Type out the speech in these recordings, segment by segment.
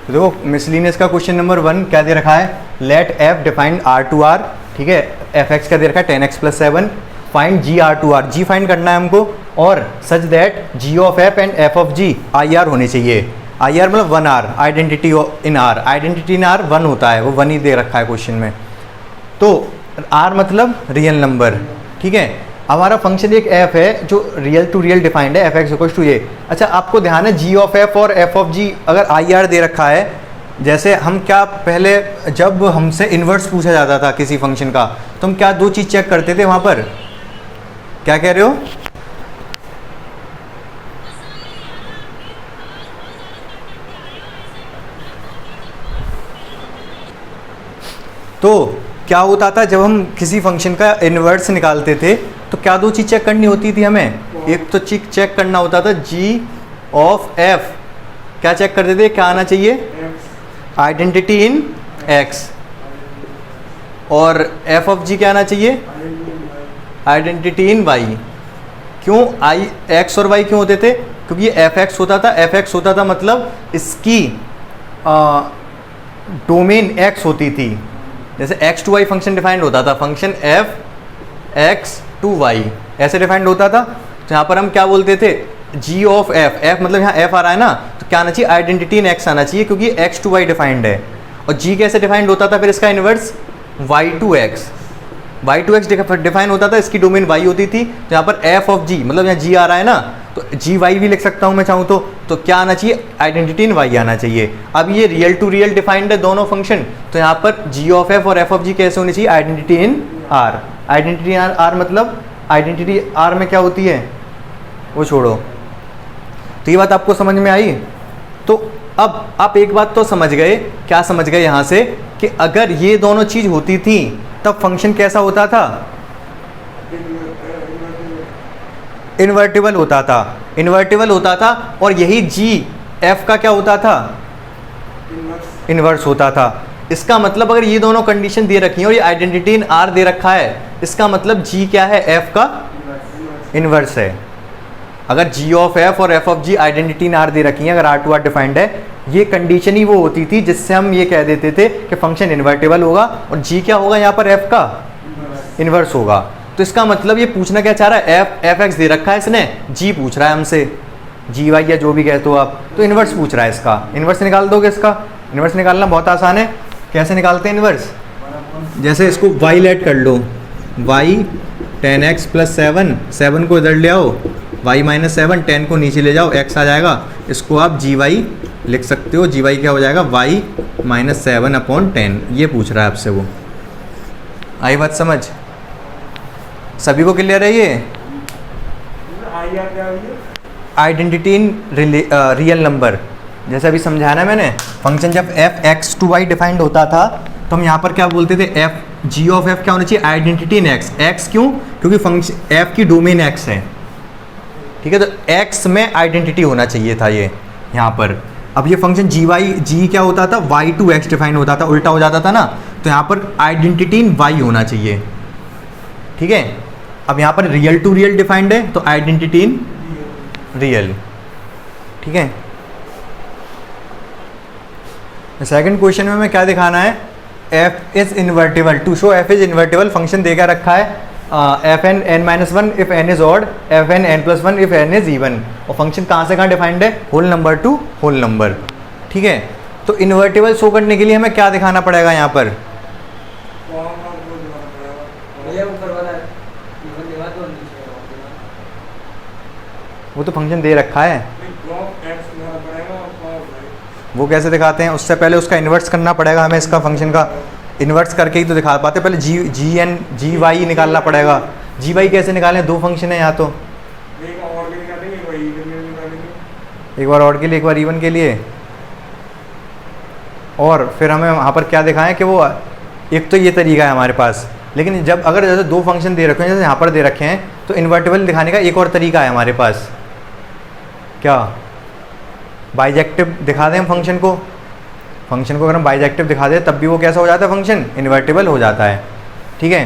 तो देखो मिसलिनियस का क्वेश्चन नंबर 1 क्या दे रखा है, let f defined R to R, ठीक है, एफ एक्स का दे रखा है 10x + 7, find g R to R, g find करना है हमको, और such that g of f and f of g I R होने चाहिए। आई आर मतलब 1 R, identity in R, identity in R 1 होता है, वो 1 ही दे रखा है क्वेश्चन में। तो आर मतलब रियल नंबर, ठीक है। हमारा फंक्शन एक एफ है जो रियल टू रियल डिफाइंड है, एफ एक्स इक्वल्स टू ये। अच्छा आपको ध्यान है जी ऑफ एफ और एफ ऑफ जी अगर आई आर दे रखा है, जैसे हम क्या पहले जब हमसे इन्वर्स पूछा जाता था किसी फंक्शन का, तो हम क्या 2 चीज़ चेक करते थे वहाँ पर, क्या कह रहे हो? तो क्या होता था जब हम किसी फंक्शन का इन्वर्स निकालते थे तो क्या 2 चीज़ चेक करनी होती थी हमें, एक तो चीज चेक करना होता था जी ऑफ एफ, क्या चेक करते थे, क्या आना चाहिए, आइडेंटिटी इन एक्स, और एफ ऑफ जी क्या आना चाहिए, आइडेंटिटी इन वाई। क्यों आई एक्स और वाई क्यों होते थे, क्योंकि ये एफ एक्स होता था, एफ एक्स होता था मतलब इसकी डोमेन एक्स होती थी। जैसे x to y function defined होता था, function f x to y ऐसे डिफाइंड होता था। तो यहाँ पर हम क्या बोलते थे, जी ऑफ एफ, एफ मतलब यहाँ एफ आ रहा है ना, तो क्या आना चाहिए, आइडेंटिटी इन एक्स आना चाहिए, क्योंकि एक्स टू वाई डिफाइंड है। और जी कैसे डिफाइंड होता था फिर इसका inverse, y to x, y to x define होता था, इसकी डोमेन वाई होती थी। तो यहाँ पर एफ ऑफ जी मतलब यहाँ जी आ रहा है ना, तो जी वाई भी लिख सकता हूँ मैं चाहूँ तो क्या आना चाहिए, आइडेंटिटी इन वाई आना चाहिए। अब ये रियल टू रियल डिफाइंड है दोनों फंक्शन, तो यहाँ पर जी ऑफ एफ और एफ ऑफ जी कैसे होनी चाहिए, identity in R. Identity in are मतलब आइडेंटिटी आर में क्या होती है वो छोड़ो। तो ये बात आपको समझ में आई। तो अब आप एक बात तो समझ गए, क्या समझ गए यहाँ से, कि अगर ये दोनों चीज़ होती थी तब फंक्शन कैसा होता था, इन्वर्टिबल होता था, इन्वर्टिबल होता था। और यही जी एफ का क्या होता था, इन्वर्स होता था। इसका मतलब अगर ये दोनों कंडीशन दे रखी हैं और ये आइडेंटिटी इन आर दे रखा है, इसका मतलब जी क्या है, एफ का इन्वर्स है। अगर जी ऑफ एफ और f of g identity in R दे रखी हैं, अगर आर टू आर डिफाइंड है, ये कंडीशन ही वो होती थी जिससे हम ये कह देते थे कि फंक्शन इन्वर्टिबल होगा और जी क्या होगा यहाँ पर, एफ का इन्वर्स होगा। तो इसका मतलब ये पूछना क्या चाह रहा है, एफ एक्स दे रखा है इसने, जी पूछ रहा है हमसे, जी वाई या जो भी कहते हो आप, तो इन्वर्स पूछ रहा है इसका। इन्वर्स निकाल दोगे इसका, इन्वर्स निकालना बहुत आसान है। कैसे निकालते हैं इन्वर्स, जैसे इसको वाई लेट कर लो, वाई 10x + 7, 7 को इधर ले आओ, y - 7, 10 को नीचे ले जाओ, x आ जाएगा। इसको आप जी वाई लिख सकते हो, जी वाई क्या हो जाएगा, y - 7/10। ये पूछ रहा है आपसे वो। आई बात समझ, सभी को क्लियर है ये? आइडेंटिटी इन रियल नंबर, जैसे अभी समझाया ना मैंने, फंक्शन जब f x to y defined होता था तो हम यहाँ पर क्या बोलते थे, एफ जी ऑफ एफ क्या होना चाहिए, आइडेंटिटी इन एक्स। एक्स क्यों, क्योंकि फंक्शन एफ की डोमेन एक्स है, ठीक है। तो एक्स में आइडेंटिटी होना चाहिए था ये यहाँ पर। अब ये फंक्शन जी वाई, जी क्या होता था, वाई टू एक्स डिफाइन होता था, उल्टा हो जाता था ना, तो यहाँ पर आइडेंटिटी इन वाई होना चाहिए, ठीक है। अब यहाँ पर रियल टू रियल डिफाइंड है तो आइडेंटिटी इन रियल, ठीक है। सेकंड क्वेश्चन में हमें क्या दिखाना है, f is invertible, to show f is invertible function देकर रखा है, f n n - 1 if n is odd, f n n + 1 if n is even. और फंक्शन कहाँ से कहाँ डिफाइंड है, whole number to whole number, ठीक है। तो इन्वर्टिबल शो करने के लिए हमें क्या दिखाना पड़ेगा यहाँ पर, वो तो फंक्शन दे रखा है, वो कैसे दिखाते हैं, उससे पहले उसका इन्वर्स करना पड़ेगा हमें, इसका फंक्शन का इन्वर्स करके ही तो दिखा पाते। पहले जी वाई निकालना पड़ेगा। जी वाई कैसे निकालें, दो फंक्शन है यहाँ, तो एक बार ऑड के लिए एक बार इवन के लिए, और फिर हमें वहाँ पर क्या दिखाएं कि वो एक तो ये तरीका है हमारे पास। लेकिन जब अगर जैसे दो फंक्शन दे रखे हैं, जैसे यहाँ पर दे रखे हैं, तो इन्वर्टिबल दिखाने का एक और तरीका है हमारे पास, क्या, बाइजेक्टिव दिखा दें हम फंक्शन को अगर हम बाइजेक्टिव दिखा दें तब भी वो कैसा हो जाता है, फंक्शन इन्वर्टिबल हो जाता है, ठीक है।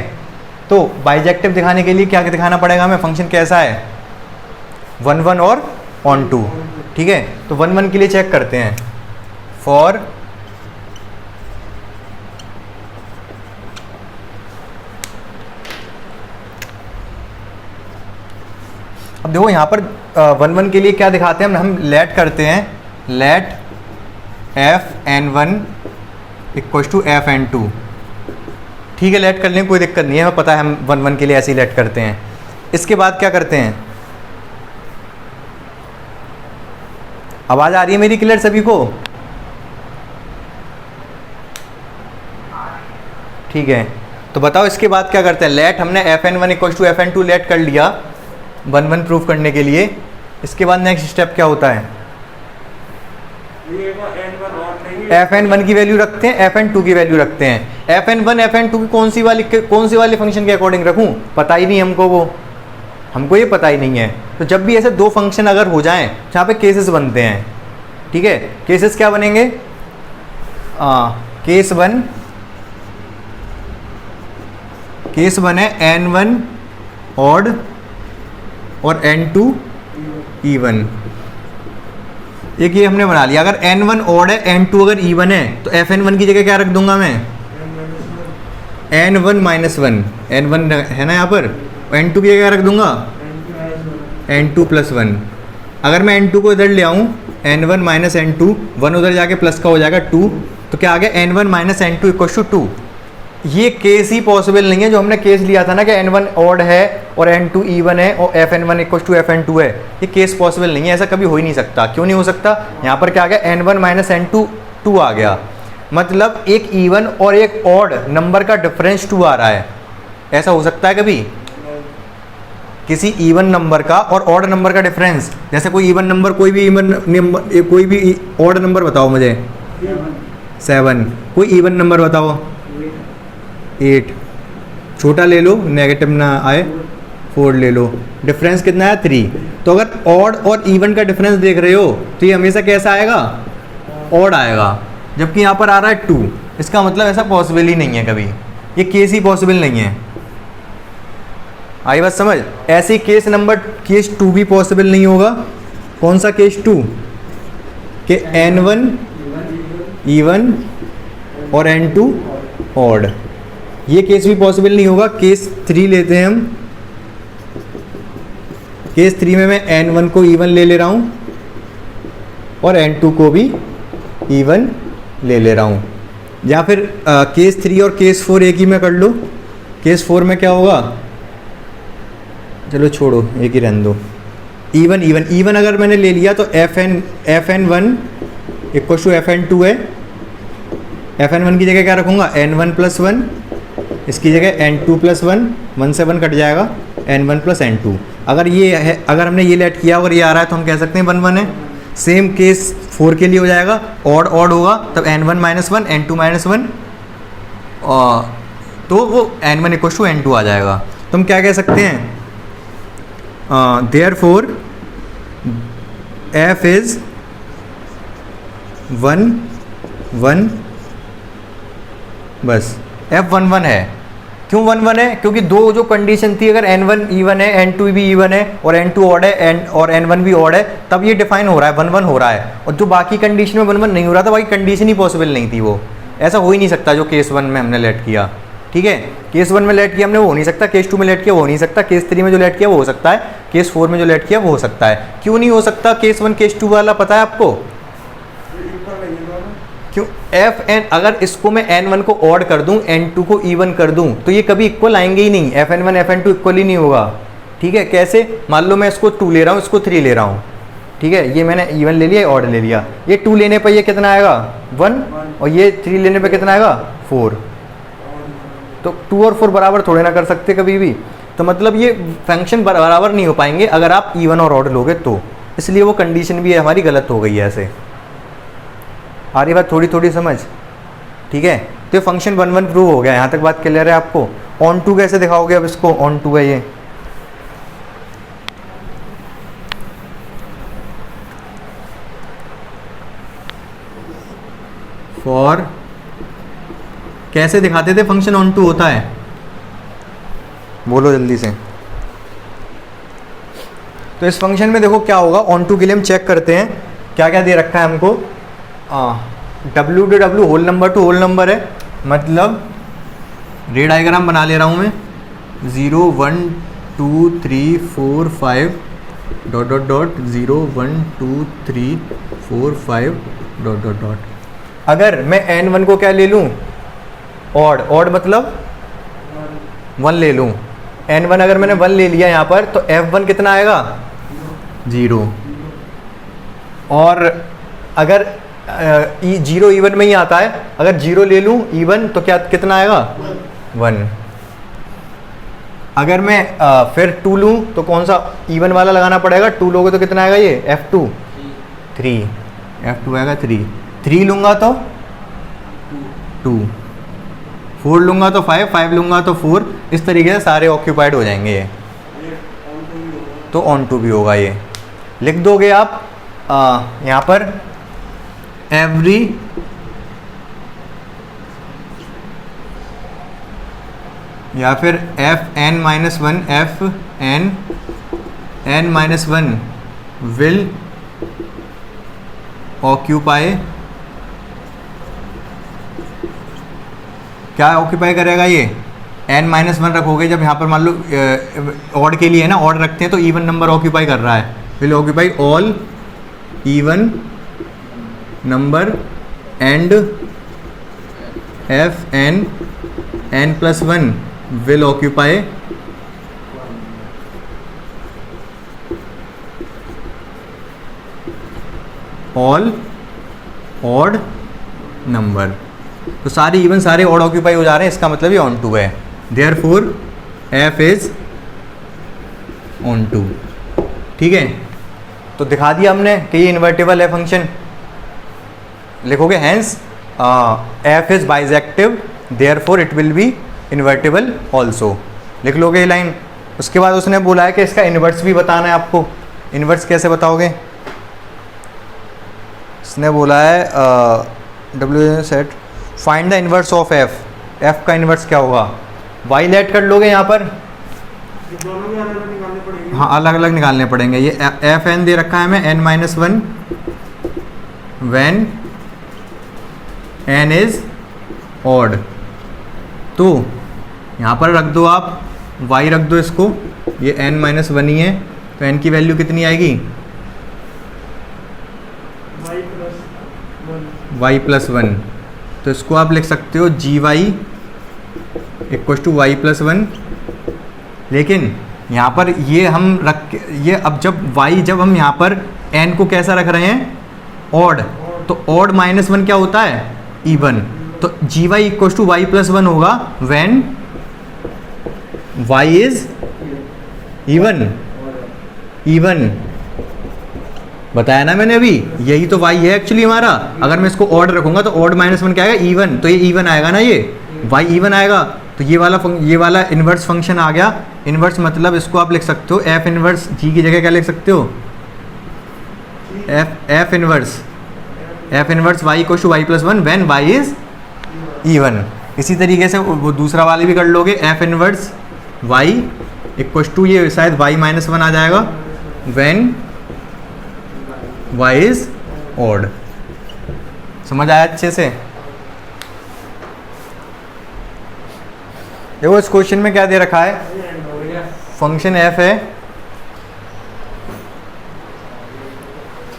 तो बाइजेक्टिव दिखाने के लिए क्या दिखाना पड़ेगा हमें, फंक्शन कैसा है, 1 1 और ऑन टू, ठीक है। तो 1 1 के लिए चेक करते हैं, फॉर अब देखो यहाँ पर 1 1 के लिए क्या दिखाते हैं हम लेट करते हैं, late fn1 equal to fn2। ठीक है, लेट कर लें, कोई दिक्कत नहीं है, हमें पता है हम 1 1 के लिए ऐसे ही लेट करते हैं। इसके बाद क्या करते हैं, आवाज़ आ रही है मेरी क्लियर सभी को? ठीक है, तो बताओ इसके बाद क्या करते हैं, लेट हमने fn1 equal to fn2 late कर लिया 1 1 प्रूफ करने के लिए। इसके बाद नेक्स्ट स्टेप क्या होता है, fn1 की वैल्यू रखते हैं, fn2 की वैल्यू रखते हैं। fn1 fn2 की कौन सी वाली फंक्शन के अकॉर्डिंग रखूं, पता ही नहीं हमको ये पता ही नहीं है। तो जब भी ऐसे दो फंक्शन अगर हो जाएं जहाँ पे केसेस बनते हैं, ठीक है, केसेस क्या बनेंगे, केस वन है n1 ऑड और n2 इवन। एक ये हमने बना लिया, अगर n1 ऑड है n2 अगर इवन है तो fn1 की जगह क्या रख दूंगा मैं, n1 माइनस 1, n1 है ना यहाँ पर, n2 की जगह रख दूंगा n2 प्लस 1। अगर मैं n2 को इधर ले आऊँ, n1 माइनस n2, 1 उधर जाके प्लस का हो जाएगा 2, तो क्या आ गया n1 minus n2 equal to 2। ये केस ही पॉसिबल नहीं है जो हमने केस लिया था ना कि n1 ऑड है और n2 इवन है और fn1 इक्वल टू fn2 है, ये केस पॉसिबल नहीं है, ऐसा कभी हो ही नहीं सकता। क्यों नहीं हो सकता, यहाँ पर क्या आ गया n1 माइनस n2 2 आ गया, मतलब एक इवन और एक ऑड नंबर का डिफरेंस 2 आ रहा है। ऐसा हो सकता है कभी, किसी इवन नंबर का और ऑड नंबर का डिफरेंस, जैसे कोई इवन नंबर, कोई भी इवन नंबर, कोई भी ऑड नंबर बताओ मुझे, 7, कोई इवन नंबर बताओ 8, छोटा ले लो नेगेटिव ना आए, 4 ले लो, डिफरेंस कितना है 3। तो अगर ऑड और इवन का डिफरेंस देख रहे हो तो ये हमेशा कैसा आएगा, ऑड आएगा, जबकि यहाँ पर आ रहा है 2। इसका मतलब ऐसा पॉसिबल ही नहीं है कभी, ये केस ही पॉसिबल नहीं है। आई बात समझ? ऐसे केस नंबर केस 2 भी पॉसिबल नहीं होगा। कौन सा केस 2, कि n1 इवन और n2 ऑड, ये केस भी पॉसिबल नहीं होगा। केस 3 लेते हैं हम, केस 3 में मैं n1 को इवन ले रहा हूँ और n2 को भी इवन ले रहा हूँ, या फिर केस 3 और केस 4 एक ही में कर लो। केस 4 में क्या होगा, चलो छोड़ो एक ही रहने दो, इवन अगर मैंने ले लिया तो fn1 इक्वल टू fn2 है। fn1 की जगह क्या रखूँगा, n1 प्लस 1, इसकी जगह n2 प्लस 1, 1 से 1 कट जाएगा, n1 प्लस n2। अगर ये है, अगर हमने ये लेट किया और ये आ रहा है तो हम कह सकते हैं 1 1 है। सेम केस 4 के लिए हो जाएगा, ऑड होगा तब n1 माइनस 1, n2 माइनस 1, तो वो n1 इक्वल टू n2 आ जाएगा। तो हम क्या कह सकते हैं, देयरफॉर f इज 1 1, बस f 1 1 है। क्यों 1 1 है, क्योंकि दो जो कंडीशन थी, अगर n1 इवन है, n2 भी इवन है और n2 ऑड है और n1 भी ऑड है, तब ये डिफाइन हो रहा है 1 1 हो रहा है। और जो बाकी कंडीशन में 1 1 नहीं हो रहा था, बाकी कंडीशन ही पॉसिबल नहीं थी, वो ऐसा हो ही नहीं सकता जो केस 1 में हमने लेट किया। ठीक है, केस 1 में लेट किया हमने वो हो नहीं सकता, केस 2 में लेट किया वो हो नहीं सकता, केस 3 में जो लेट किया वो हो सकता है, केस 4 में जो लेट किया वो हो सकता है। क्यों नहीं हो सकता केस 1 केस 2 वाला, पता है आपको क्यों? fn, अगर इसको मैं n1 को ऑड कर दूं, n2 को इवन कर दूं, तो ये कभी इक्वल आएंगे ही नहीं, fn1 fn2 इक्वल ही नहीं होगा। ठीक है, कैसे, मान लो मैं इसको 2 ले रहा हूँ, इसको 3 ले रहा हूँ, ठीक है, ये मैंने इवन ले लिया, ऑड ले लिया, ये 2 लेने पर ये कितना आएगा 1, और ये 3 लेने पर कितना आएगा 4। तो 2 और 4 बराबर थोड़े ना कर सकते कभी भी, तो मतलब ये फंक्शन बराबर नहीं हो पाएंगे अगर आप इवन और ऑड लोगे तो, इसलिए वो कंडीशन भी हमारी गलत हो गई है। ऐसे आ रही बात थोड़ी थोड़ी समझ? ठीक है, तो फंक्शन 1 1 प्रूव हो गया, यहाँ तक बात क्लियर है आपको? ऑन टू कैसे दिखाओगे, अब इसको ऑन टू है ये, फॉर कैसे दिखाते थे फंक्शन ऑन टू होता है, बोलो जल्दी से। तो इस फंक्शन में देखो क्या होगा, ऑन टू के लिए हम चेक करते हैं क्या क्या दे रखा है हमको। W to W whole number to whole number है, मतलब रे डायग्राम बना ले रहा हूँ मैं 0 1 2 3 4 5 dot dot dot 0 1 2 3 4 5 dot dot dot. अगर मैं n1 को क्या ले लूँ, ऑड, ऑड मतलब 1 ले लूँ, n1 अगर मैंने 1 ले लिया यहाँ पर तो f1 कितना आएगा 0। और अगर 0 इवन में ही आता है, अगर 0 ले लूँ इवन तो क्या कितना आएगा 1। अगर मैं फिर 2 लूँ तो कौन सा इवन वाला लगाना पड़ेगा, 2 लोगे तो कितना आएगा ये f2 3, f2 आएगा 3, 3 लूँगा तो 2, 4 लूँगा तो 5, 5 लूँगा तो 4। इस तरीके से सारे ऑक्यूपाइड हो जाएंगे ये, तो ऑन टू भी होगा ये। लिख दोगे आप यहाँ पर एवरी या फिर fn-1 fn-1 विल ऑक्यूपाई, क्या ऑक्यूपाई करेगा ये, n-1 रखोगे जब यहाँ पर मान लो ऑड के लिए है ना, ऑड रखते हैं तो इवन नंबर ऑक्यूपाई कर रहा है, will occupy all even number and fn-n+1 will occupy all odd number। तो सारे इवन सारे ऑड ऑक्यूपाई हो जा रहे हैं, इसका मतलब ये ऑन टू है, therefore f is onto. ठीक है, तो दिखा दिया हमने कि ये इन्वर्टेबल है फंक्शन। लिखोगे hence f is bijective therefore it will be invertible also, लिख लोगे ये लाइन। उसके बाद उसने बोला है कि इसका इन्वर्स भी बताना है आपको। इन्वर्स कैसे बताओगे, इसने बोला है W set find the inverse of f, f का इन्वर्स क्या होगा, y लेट कर लोगे यहाँ पर, हाँ अलग अलग निकालने पड़ेंगे। ये एफ एन दे रखा है हमें n-1 when n is odd, तो यहाँ पर रख दो आप y रख दो इसको, ये n-1 ही है तो n की वैल्यू कितनी आएगी y+1, तो इसको आप लिख सकते हो gy = y+1। लेकिन यहाँ पर ये हम रख ये अब जब हम यहाँ पर n को कैसा रख रहे हैं ऑड, तो ऑड -1 क्या होता है इवन, तो gy = y+1 होगा व्हेन y इज इवन बताया ना मैंने अभी, यही तो y है एक्चुअली हमारा। अगर मैं इसको ऑड रखूंगा तो ऑड -1 क्या आएगा इवन, तो ये इवन आएगा ना, ये y इवन आएगा, तो ये वाला इन्वर्स फंक्शन आ गया। इन्वर्स मतलब इसको आप लिख सकते हो f इन्वर्स g की जगह क्या लिख सकते हो f inverse y = y+1 when y is even. इसी तरीके से वो दूसरा वाले भी कर लोगे, f इन्वर्स y = ये शायद y-1 आ जाएगा व्हेन y इज ऑड। समझ आया अच्छे से। देखो इस क्वेश्चन में क्या दे रखा है, फंक्शन f है,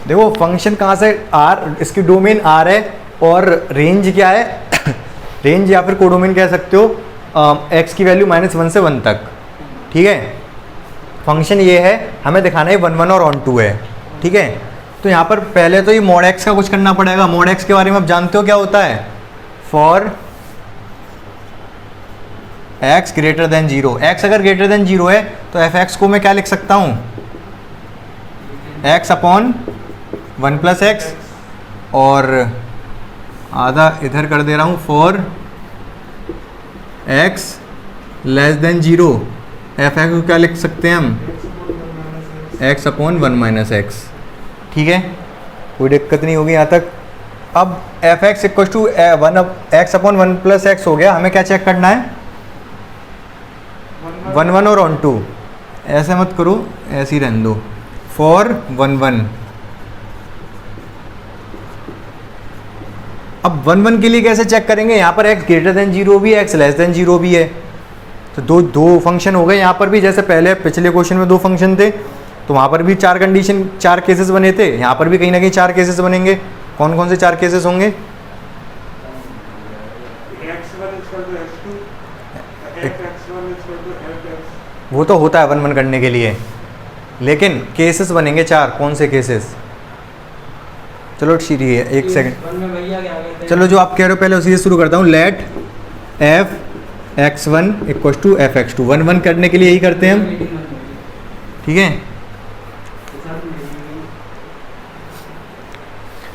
देखो फंक्शन कहाँ से r, इसकी डोमेन r है और रेंज क्या है रेंज या फिर कोडोमेन कह सकते हो x की वैल्यू -1 से 1 तक। ठीक है, फंक्शन ये है, हमें दिखाना है 1 1 और ऑन टू है। ठीक है, तो यहाँ पर पहले तो ये mod x का कुछ करना पड़ेगा। mod x के बारे में आप जानते हो क्या होता है, for x greater than 0, x अगर ग्रेटर देन 0 है तो f(x) को मैं क्या लिख सकता हूँ x/1+x, और आधा इधर कर दे रहा हूँ for x less than 0, f(x) को क्या लिख सकते हैं हम x/1 - x। ठीक है, कोई दिक्कत नहीं होगी यहाँ तक। अब f(x) = x/1+x हो गया, हमें क्या चेक करना है 1 1 और ऑन टू। ऐसे मत करो, ऐसे ही रहने दो, फॉर 1 1। अब 1 1 के लिए कैसे चेक करेंगे, यहाँ पर x ग्रेटर देन 0 भी है, x लेस देन 0 भी है, तो दो फंक्शन हो गए यहाँ पर भी। जैसे पहले पिछले क्वेश्चन में 2 फंक्शन थे तो वहाँ पर भी 4 कंडीशन 4 केसेस बने थे, यहाँ पर भी कहीं ना कहीं 4 केसेस बनेंगे। कौन कौन से 4 केसेस होंगे? वो तो होता है 1 1 करने के लिए, लेकिन केसेस बनेंगे 4। कौन से केसेस? चलो ठीक है, एक सेकंड, चलो जो आप कह रहे हो पहले उसी से शुरू करता हूँ। Let f x1 equal to f x two. 1 1 करने के लिए यही करते हैं हम, ठीक है।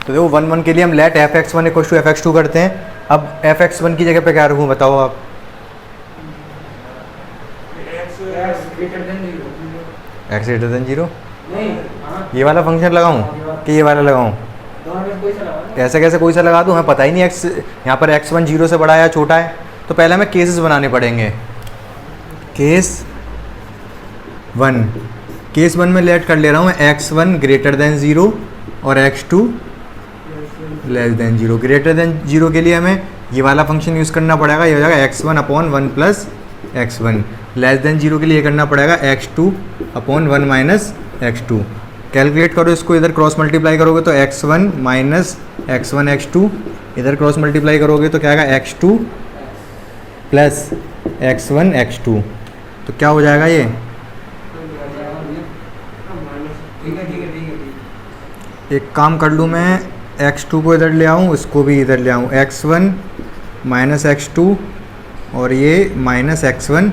तो देखो 1 1 के लिए हम let f x1 equal to f x two करते हैं। अब एफ x1 की जगह पे क्या रखूँ बताओ आप? x greater than 0। ये वाला फंक्शन लगाऊं कि ये वाला लगाऊं? ऐसे कैसे कोई सा लगा दूं? हमें पता ही नहीं x यहाँ पर x1 0 से बड़ा है या छोटा है, तो पहले हमें केसेस बनाने पड़ेंगे। केस 1, केस 1 में लेट कर ले रहा हूँ x1 ग्रेटर देन 0 और x2 less than 0। Greater than 0 के लिए हमें ये वाला फंक्शन यूज़ करना पड़ेगा, ये हो जाएगा x1 upon 1 plus x1। Less than 0 के लिए ये करना पड़ेगा x2 upon 1 minus x2। Calculate करो इसको, इधर क्रॉस मल्टीप्लाई करोगे तो x1 माइनस x1 x2, इधर क्रॉस मल्टीप्लाई करोगे तो क्या आएगा x2 प्लस x1 x2। तो क्या हो जाएगा ये? एक काम कर लूँ मैं, x2 को इधर ले आऊँ, इसको भी इधर ले आऊँ, x1 माइनस x2 और ये माइनस x1।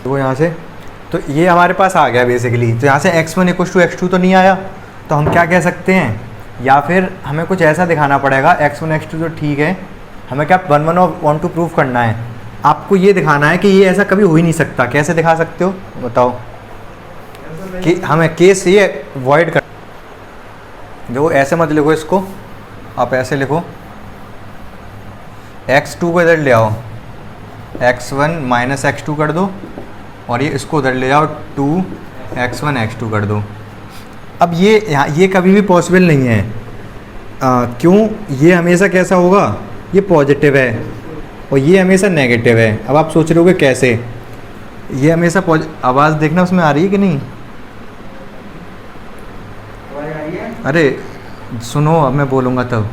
तो यहाँ से तो ये हमारे पास आ गया बेसिकली। तो यहाँ से x1 इक्व टू x2 तो नहीं आया, तो हम क्या कह सकते हैं, या फिर हमें कुछ ऐसा दिखाना पड़ेगा। x1 x2 तो ठीक है, हमें क्या 1 1 और 1 2 प्रूव करना है। आपको ये दिखाना है कि ये ऐसा कभी हो ही नहीं सकता। कैसे दिखा सकते हो बताओ? कि हमें केस ये अवॉइड कर, देखो ऐसे मत लिखो इसको, आप ऐसे लिखो, x2 को इधर ले आओ, x1 माइनस x2 कर दो और ये इसको उधर ले जाओ 2x1 x2 कर दो। अब ये कभी भी पॉसिबल नहीं है। क्यों? ये हमेशा कैसा होगा, ये पॉजिटिव है और ये हमेशा नेगेटिव है। अब आप सोच रहे होगे कैसे, ये हमेशा आवाज़ देखना उसमें आ रही है कि नहीं? अरे सुनो, अब मैं बोलूँगा तब।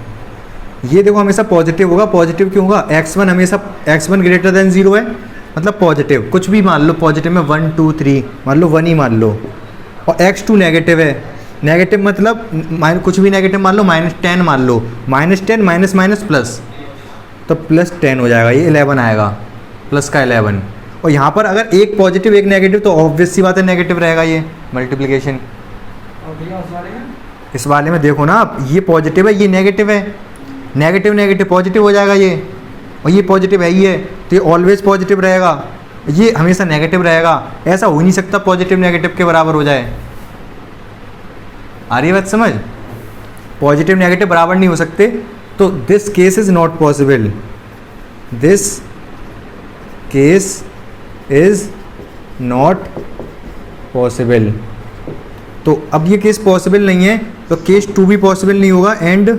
ये देखो हमेशा पॉजिटिव होगा। पॉजिटिव क्यों होगा? x1 हमेशा x1 ग्रेटर देन 0 है, मतलब पॉजिटिव। कुछ भी मान लो पॉजिटिव में 1 2 3 मान लो, 1 ही मान लो। और x2 नेगेटिव है, नेगेटिव मतलब कुछ भी नेगेटिव मान लो, -10 मान लो, -10 माइनस माइनस प्लस, तो +10 हो जाएगा, ये 11 आएगा, प्लस का 11। और यहाँ पर अगर एक पॉजिटिव एक नेगेटिव तो ऑब्वियस सी बात है नेगेटिव रहेगा ये मल्टीप्लिकेशन। इस वाले में देखो ना आप, ये पॉजिटिव है ये नेगेटिव है, नेगेटिव नेगेटिव पॉजिटिव हो जाएगा ये, और ये पॉजिटिव है ये, तो ये ऑलवेज पॉजिटिव रहेगा, ये हमेशा नेगेटिव रहेगा। ऐसा हो ही नहीं सकता पॉजिटिव नेगेटिव के बराबर हो जाए। आ रही है बात समझ? पॉजिटिव नेगेटिव बराबर नहीं हो सकते, तो this case is not possible, this case is not possible. तो अब ये केस पॉसिबल नहीं है, तो केस 2 भी पॉसिबल नहीं होगा, एंड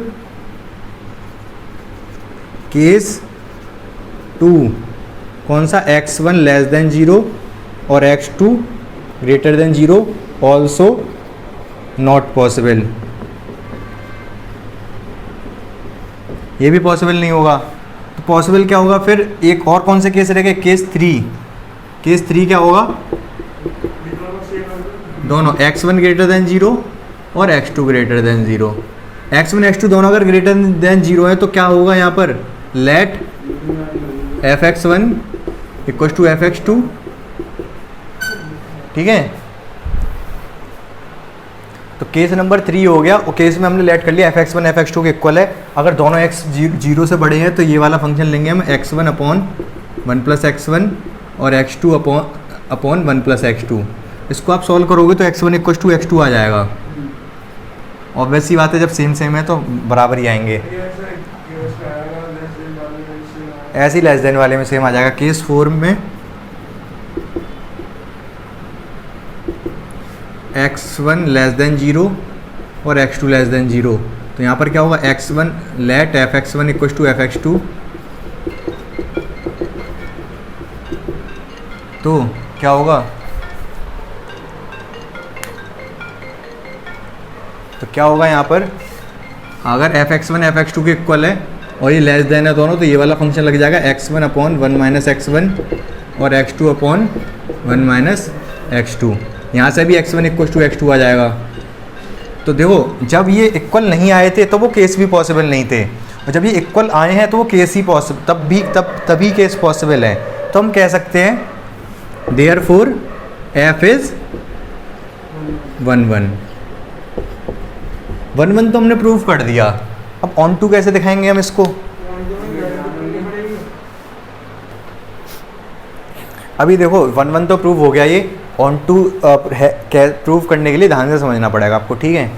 केस 2 कौन सा? x1 लेस देन 0 और x2 greater than 0 also not possible. ये भी पॉसिबल नहीं होगा। तो पॉसिबल क्या होगा फिर? एक और कौन से केस रहेगा? केस 3। केस 3 क्या होगा? दोनों x1 ग्रेटर देन 0 और x2 greater than 0। x1 x2 दोनों अगर ग्रेटर देन 0 है तो क्या होगा यहाँ पर? Late fx1 equal to fx2, ठीक है। तो केस नंबर 3 हो गया, और केस में हमने लेट कर लिया fx1 fx2 के इक्वल है। अगर दोनों x 0 से बड़े हैं तो ये वाला फंक्शन लेंगे हम x1 अपॉन 1 प्लस x1 और x2 अपॉन 1 प्लस x2। इसको आप सॉल्व करोगे तो x1 इक्वल टू x2 आ जाएगा। ऑब्वियस सी बात है, जब सेम सेम है तो बराबर ही आएंगे। ऐसे ही लेस देन वाले में सेम आ जाएगा। केस 4 में x1 लेस देन 0 और x2 लेस देन 0। तो यहाँ पर क्या होगा, x1 late f(x1) equal to f(x2)। तो क्या होगा, तो क्या होगा यहाँ पर, अगर f(x1) f(x2) के इक्वल है और ये लेस देन है दोनों, तो ये वाला फंक्शन लग जाएगा x1/1 माइनस x1 और x2/1 माइनस x2। यहाँ से भी x1 इक्वल टू x2 आ जाएगा। तो देखो, जब ये इक्वल नहीं आए थे तो वो केस भी पॉसिबल नहीं थे, और जब ये इक्वल आए हैं तो वो केस ही पॉसिबल, तभी केस पॉसिबल है। तो हम कह सकते हैं देयरफॉर f इज़ 1 1। 1 1 तो हमने प्रूव कर दिया। अब ऑन टू कैसे दिखाएंगे हम इसको, अभी देखो 1 1 तो प्रूव हो गया, ये ऑन टू प्रूव करने के लिए ध्यान से समझना पड़ेगा आपको, ठीक है।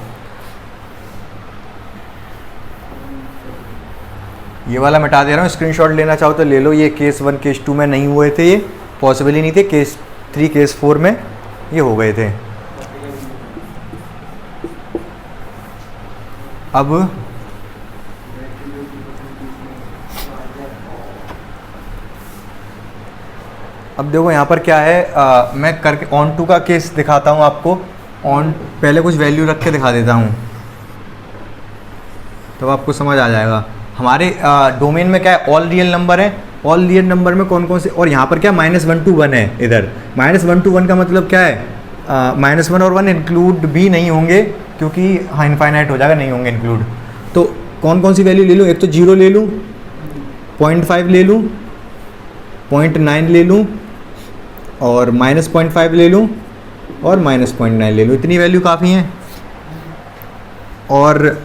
ये वाला मिटा दे रहा हूँ, स्क्रीनशॉट लेना चाहो तो ले लो। ये केस 1 केस 2 में नहीं हुए थे, ये पॉसिबल ही नहीं थे। केस 3 केस 4 में ये हो गए थे। अब देखो यहाँ पर क्या है, मैं करके ऑन टू का केस दिखाता हूँ आपको। पहले कुछ वैल्यू रख के दिखा देता हूँ तो आपको समझ आ जाएगा। हमारे डोमेन में क्या है, ऑल रियल नंबर है। ऑल रियल नंबर में कौन कौन से, और यहाँ पर क्या -1 to 1 है। इधर -1 to 1 का मतलब क्या है, -1 और 1 इंक्लूड भी नहीं होंगे, क्योंकि हाँ इनफाइनाइट हो जाएगा, नहीं होंगे इंक्लूड। तो कौन कौन सी वैल्यू ले लूँ, एक तो 0 ले लूँ, 0.5 ले लूँ, 0.9 ले लूँ, और -0.5 ले लूँ, और -0.9 ले लूँ। इतनी वैल्यू काफ़ी हैं। और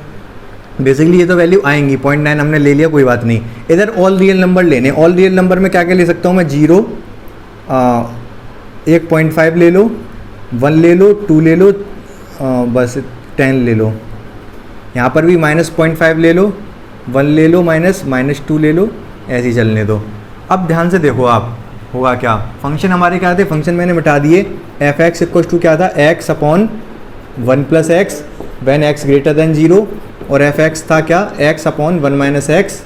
बेसिकली ये तो वैल्यू आएंगी। 0.9 हमने ले लिया, कोई बात नहीं। इधर ऑल रियल नंबर लेने, ऑल रियल नंबर में क्या क्या ले सकता हूँ मैं, 0, 1.5 ले लो, 1 ले लो, 2 ले लो, बस 10 ले लो। यहाँ पर भी -0.5 ले लो, 1 ले लो, -2 ले लो, ऐसे ही चलने दो। अब ध्यान से देखो आप, होगा क्या, फंक्शन हमारे क्या थे, फंक्शन मैंने मिटा दिए। f(x) इक्वल टू क्या था, x/1 + x when x greater than 0, और f(x) था क्या, x/1 - x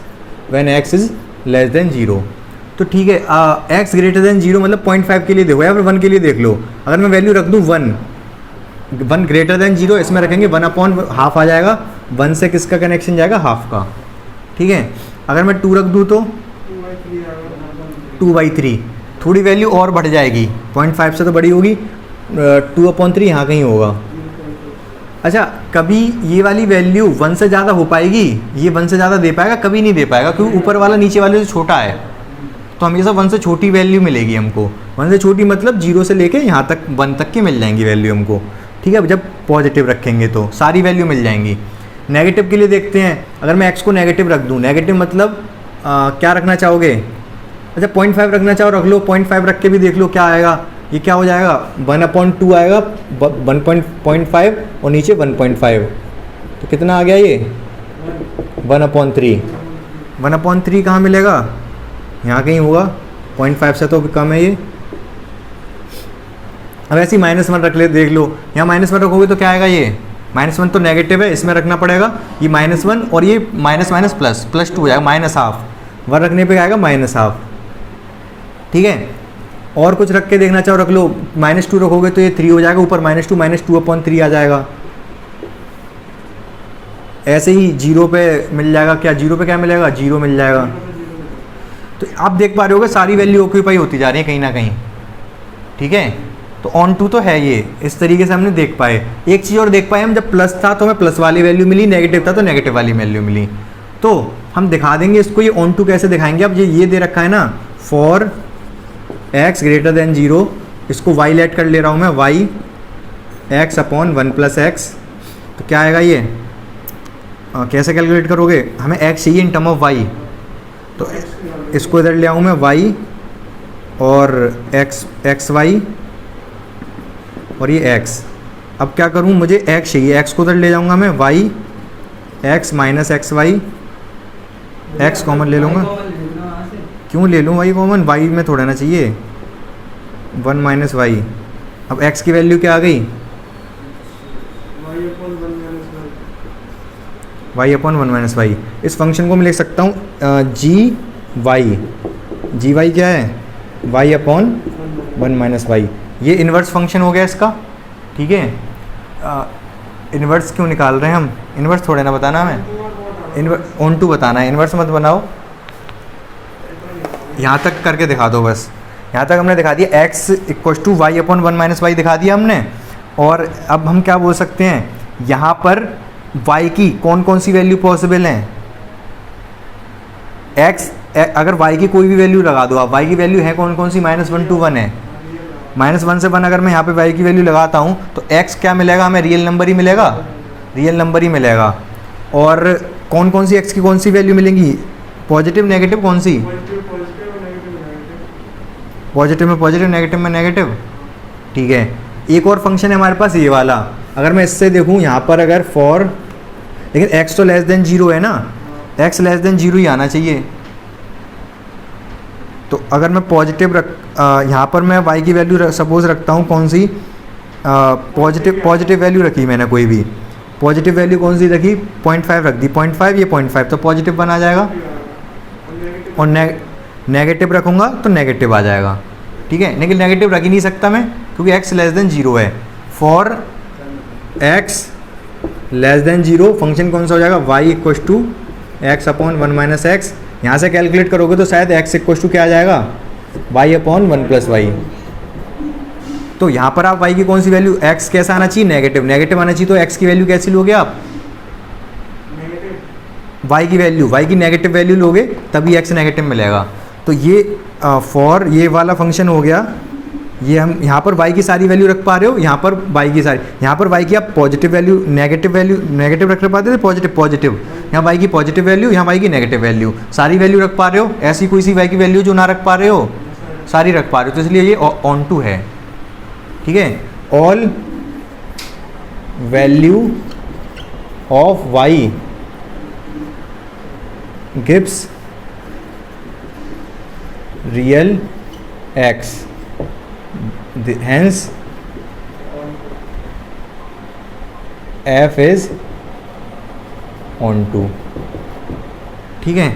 when x is less than 0। तो ठीक है, x ग्रेटर देन 0 मतलब 0.5 के लिए देखो, या फिर 1 के लिए देख लो। अगर मैं वैल्यू रख दूँ 1 ग्रेटर देन 0, इसमें रखेंगे 1/½ आ जाएगा। 1 से किसका कनेक्शन जाएगा, हाफ का, ठीक है। अगर मैं 2 रख दूँ तो 2/3, थोड़ी वैल्यू और बढ़ जाएगी, 0.5 से तो बड़ी होगी, 2/3 यहाँ कहीं होगा। अच्छा, कभी ये वाली वैल्यू 1 से ज़्यादा हो पाएगी, ये 1 से ज़्यादा दे पाएगा, कभी नहीं दे पाएगा, क्योंकि ऊपर वाला नीचे वाले से छोटा है। तो हमेशा 1 से छोटी वैल्यू मिलेगी हमको। 1 से छोटी मतलब 0 से लेके यहाँ तक 1 तक की मिल जाएंगी वैल्यू हमको, ठीक है। जब पॉजिटिव रखेंगे तो सारी वैल्यू मिल जाएंगी। नेगेटिव के लिए देखते हैं, अगर मैं x को नेगेटिव रख दूँ, नेगेटिव मतलब क्या रखना चाहोगे, अच्छा 0.5 रखना चाहो रख लो, 0.5 रख के भी देख लो क्या आएगा। ये क्या हो जाएगा, 1/2 आएगा, 1.5 और नीचे 1.5, तो कितना आ गया ये 1/3। 1/3 कहाँ मिलेगा, यहाँ कहीं होगा, 0.5 से तो कम है ये। अब ऐसे ही -1 रख ले, देख लो, यहाँ -1 रखोगे तो क्या आएगा, ये -1 तो नेगेटिव है, इसमें रखना पड़ेगा ये -1, और ये +2 हो जाएगा, -½ 1 रखने पे आएगा -½ ठीक है। और कुछ रख के देखना चाहो रख लो, -2 रखोगे तो ये 3 हो जाएगा, ऊपर -2 2/3 आ जाएगा। ऐसे ही 0 पे मिल जाएगा, क्या 0 पे क्या मिलेगा, 0 मिल जाएगा। तो आप देख पा रहे होगे सारी वैल्यू ऑक्यूपाई होती जा रही है कहीं ना कहीं, ठीक है। तो ऑन टू तो है ये, इस तरीके से हमने देख पाए। एक चीज़ और देख पाए हम, जब प्लस था तो हमें प्लस वाली वैल्यू मिली, नेगेटिव था तो नेगेटिव वाली वैल्यू मिली। तो हम दिखा देंगे इसको, ये ऑन टू कैसे दिखाएंगे। अब ये दे रखा है ना, फॉर x ग्रेटर देन 0, इसको y लेट कर ले रहा हूँ मैं, y x/1 + x, तो क्या आएगा ये, कैसे कैलकुलेट करोगे, हमें x चाहिए इन टर्म ऑफ y, तो इसको इधर ले आऊँ मैं y और xy और ये x। अब क्या करूँ, मुझे x चाहिए, x को उधर ले जाऊँगा मैं, y x - xy, x common ले लूँगा, क्यों ले लूँ y कॉमन, y में थोड़ा ना चाहिए, 1 - y। अब x की वैल्यू क्या आ गई, y अपॉन 1 माइनस वाई। इस फंक्शन को मैं लिख सकता हूँ जी वाई क्या है, y अपॉन 1 माइनस वाई। ये इन्वर्स फंक्शन हो गया इसका, ठीक है। इन्वर्स क्यों निकाल रहे हैं हम, इन्वर्स थोड़े ना बताना हमें, इन्वर्स ऑन टू बताना है, इन्वर्स मत बनाओ। यहाँ तक करके दिखा दो बस, यहाँ तक हमने दिखा दिया x equal to y upon 1 minus y दिखा दिया हमने। और अब हम क्या बोल सकते हैं, यहाँ पर y की कौन कौन सी वैल्यू पॉसिबल हैं, अगर y की कोई भी वैल्यू लगा दो आप, y की वैल्यू है कौन कौन सी, -1 to 1 है। -1 से 1 अगर मैं यहाँ पे y की वैल्यू लगाता हूँ तो x क्या मिलेगा हमें, रियल नंबर ही मिलेगा, रियल नंबर ही मिलेगा। और कौन कौन सी x की कौन सी वैल्यू मिलेंगी, पॉजिटिव नेगेटिव, कौन सी, पॉजिटिव में पॉजिटिव, नेगेटिव में नेगेटिव, ठीक है। एक और फंक्शन है हमारे पास ये वाला, अगर मैं इससे देखूँ यहाँ पर अगर फॉर, लेकिन x तो लेस देन 0 है ना, x लेस देन 0 ही आना चाहिए। तो अगर मैं पॉजिटिव यहाँ पर मैं y की वैल्यू सपोज रखता हूँ कौन सी, पॉजिटिव वैल्यू रखी मैंने, कोई भी पॉजिटिव वैल्यू कौन सी रखी, 0.5 रख दी, 0.5 ये 0.5 तो पॉजिटिव बन आ जाएगा, और नेगेटिव रखूँगा तो नेगेटिव आ जाएगा, ठीक है। लेकिन नेगेटिव रख ही नहीं सकता मैं क्योंकि x लेस देन 0 है। For x less than 0 function कौन सा हो जाएगा, y equal to x upon 1 minus x. यहाँ से कैलकुलेट करोगे तो शायद x इक्वल टू क्या आ जाएगा, y अपॉन 1 प्लस वाई। तो यहाँ पर आप y की कौन सी वैल्यू, x कैसा आना चाहिए, नेगेटिव, नेगेटिव आना चाहिए, तो x की वैल्यू कैसी लोगे आप, y की वैल्यू, y की नेगेटिव वैल्यू लोगे तभी x नेगेटिव मिलेगा। तो ये फॉर ये वाला फंक्शन हो गया, ये हम यहाँ पर y की सारी वैल्यू रख पा रहे हो, यहाँ पर y की सारी, यहाँ पर y की आप पॉजिटिव वैल्यू नेगेटिव रख पाते थे, पॉजिटिव, यहाँ y की पॉजिटिव वैल्यू, यहाँ y की नेगेटिव वैल्यू, सारी वैल्यू रख पा रहे हो। ऐसी कोई सी y की वैल्यू जो ना रख पा रहे हो, सारी रख पा रहे हो, तो इसलिए ये ऑन टू है, ठीक है। All value of y gives real x, hence f is on to, ठीक है।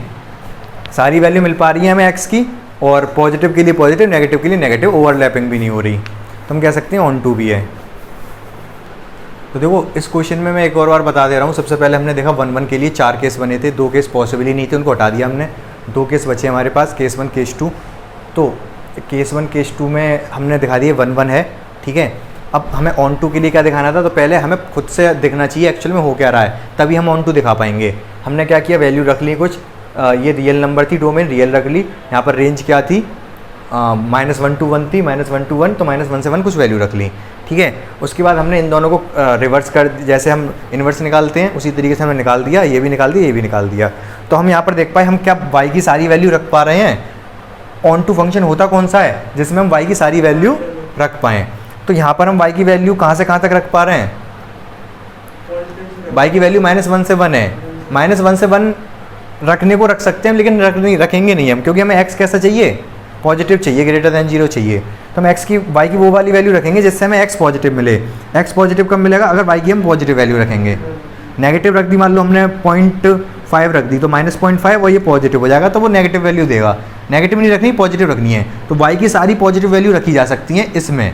सारी वैल्यू मिल पा रही है हमें x की, और पॉजिटिव के लिए पॉजिटिव, नेगेटिव के लिए नेगेटिव, ओवरलैपिंग भी नहीं हो रही, तो हम कह सकते हैं ऑन टू भी है। तो देखो इस क्वेश्चन में मैं एक और बार बता दे रहा हूँ। सबसे पहले हमने देखा 1 1 के लिए 4 केस बने थे, 2 केस पॉसिबल ही नहीं थे, उनको हटा दिया हमने, 2 केस बचे हमारे पास, केस 1 केस 2। तो केस 1 केस 2 में हमने दिखा दिया 1 1 है, ठीक है। अब हमें ऑन टू के लिए क्या दिखाना था, तो पहले हमें खुद से दिखना चाहिए एक्चुअल में हो क्या रहा है, तभी हम ऑन टू दिखा पाएंगे। हमने क्या किया, वैल्यू रख ली कुछ, ये रियल नंबर थी, डोमेन रियल रख ली, यहाँ पर रेंज क्या थी, -1 to 1 थी, -1 to 1, तो -1 से 1 कुछ वैल्यू रख ली, ठीक है। उसके बाद हमने इन दोनों को रिवर्स कर, जैसे हम इन्वर्स निकालते हैं उसी तरीके से हमने निकाल दिया, ये भी निकाल दिया, ये भी निकाल दिया। तो हम यहाँ पर देख पाए हम क्या y की सारी वैल्यू रख पा रहे हैं। ऑन टू फंक्शन होता कौन सा है, जिसमें हम y की सारी वैल्यू रख पाएँ। तो यहाँ पर हम y की वैल्यू कहाँ से कहाँ तक रख पा रहे हैं, y की वैल्यू -1 से 1 है, -1 से 1 रखने को रख सकते हैं लेकिन रखेंगे नहीं हम, क्योंकि हमें x कैसा चाहिए, पॉजिटिव चाहिए, ग्रेटर देन 0 चाहिए। तो हम x की y की वो वाली वैल्यू रखेंगे जिससे हमें x पॉजिटिव मिले। x पॉजिटिव कब मिलेगा, अगर y की हम पॉजिटिव वैल्यू रखेंगे। नेगेटिव रख दी, मान लो हमने 0.5 रख दी, तो -0.5 और ये पॉजिटिव हो जाएगा, तो वो नेगेटिव वैल्यू देगा। नेगेटिव नहीं रखनी, पॉजिटिव रखनी है, तो y की सारी पॉजिटिव वैल्यू रखी जा सकती हैं इसमें,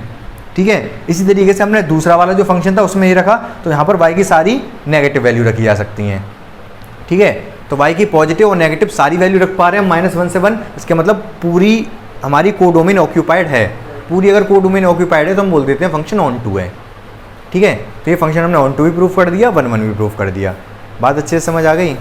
ठीक है। इसी तरीके से हमने दूसरा वाला जो फंक्शन था उसमें ये रखा, तो यहाँ पर y की सारी नेगेटिव वैल्यू रखी जा सकती हैं, ठीक है। तो y की पॉजिटिव और नेगेटिव सारी वैल्यू रख पा रहे हैं हम -1 से 1, इसके मतलब पूरी हमारी कोडोमेन ऑक्यूपाइड है, पूरी अगर कोडोमेन ऑक्यूपाइड है तो हम बोल देते हैं फंक्शन ऑन टू है, ठीक है। तो ये फंक्शन हमने ऑन टू भी प्रूफ कर दिया, 1 1 भी प्रूफ कर दिया। बात अच्छे से समझ आ गई।